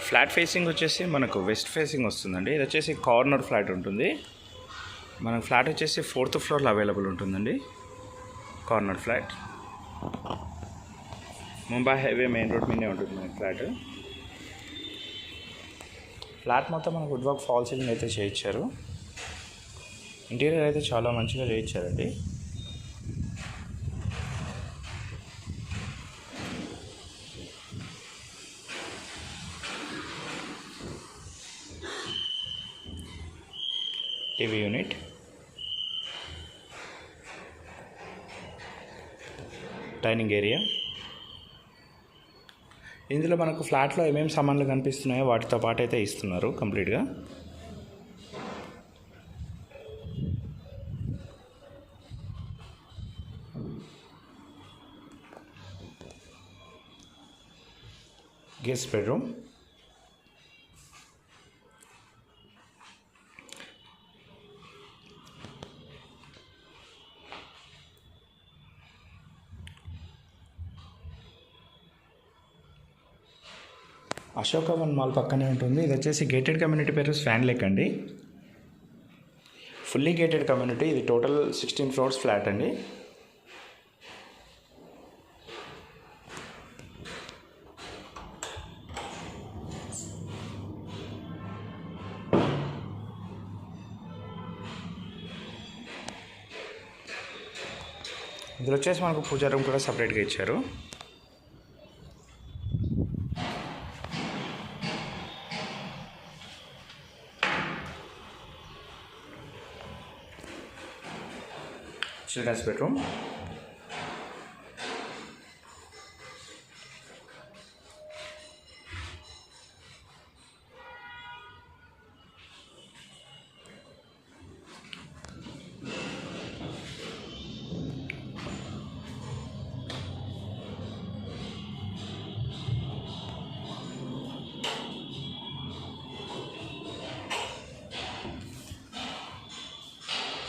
Flat facing వచ్చేసి మనకు west facing వస్తుందండి. ఇది వచ్చేసి కార్నర్ ఫ్లాట్ ఉంటుంది. మనకు ఫ్లాట్ వచ్చేసి 4th ఫ్లోర్లో అవైలబుల్ ఉంటుందండి. Corner flat Mumbai highway main road మీదే ఉంటుంది మనకి ఫ్లాట్ మొత్తం మనకు వుడ్ వర్క్ ఫాల్ సీలింగ్ అయితే చేయించారు. ఇంటీరియర్ అయితే చాలా మంచిగా చేయించారండి. TV unit, dining area. ఇందులో మనకు ఫ్లాట్లో ఏమేమి సామాన్లు కనిపిస్తున్నాయో వాటితో పాటు అయితే ఇస్తున్నారు కంప్లీట్గా. గెస్ట్ బెడ్రూమ్, అశోకవన్ మాల్ పక్కనే ఉంటుంది. ఇది వచ్చేసి గేటెడ్ కమ్యూనిటీ పేరు స్వాన్ లేక్ అండి. Fully gated community. ఇది టోటల్ 16 ఫ్లోర్స్ ఫ్లాట్ అండి. ఇందులో వచ్చేసి మనకు పూజా రూమ్ కూడా సపరేట్గా ఇచ్చారు. చిల్డ్రన్స్ బెడ్రూమ్,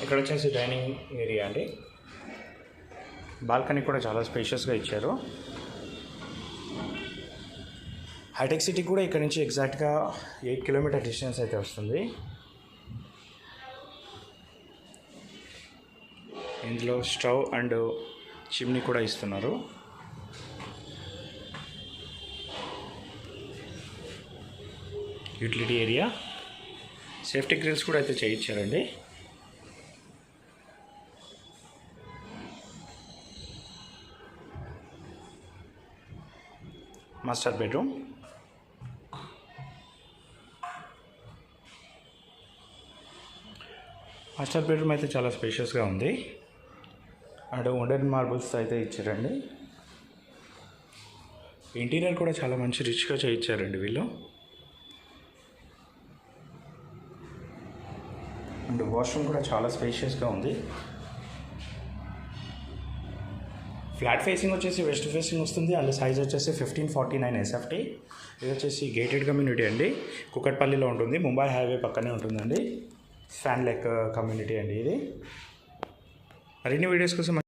ఇక్కడ వచ్చేసి డైనింగ్ ఏరియా అండి. బాల్కనీ కూడా చాలా స్పేషియస్గా ఇచ్చారు. హైటెక్ సిటీ కూడా ఇక్కడ నుంచి ఎగ్జాక్ట్గా 8 కిలోమీటర్ డిస్టెన్స్ అయితే వస్తుంది. ఇందులో స్టవ్ అండ్ చిమ్నీ కూడా ఇస్తున్నారు. యూటిలిటీ ఏరియా, సేఫ్టీ గ్రిల్స్ కూడా అయితే చేయించారండి. మాస్టర్ బెడ్రూమ్, అయితే చాలా స్పేషియస్గా ఉంది. అండ్ వుడెన్ మార్బుల్స్ అయితే ఇచ్చారండి. ఇంటీరియర్ కూడా చాలా మంచి రిచ్గా చేయించారండి వీళ్ళు. అండ్ వాష్రూమ్ కూడా చాలా స్పేషియస్గా ఉంది. ఫ్లాట్ ఫేసింగ్ వచ్చేసి వెస్ట్ ఫేసింగ్ వస్తుంది. అండ్ సైజ్ వచ్చేసి 1549 SFT. ఇది వచ్చేసి గేటెడ్ కమ్యూనిటీ అండి. కుకట్పల్లిలో ఉంటుంది. ముంబై హైవే పక్కనే ఉంటుందండి. స్వాన్ లేక్ కమ్యూనిటీ అండి ఇది. మరిన్ని వీడియోస్ కోసం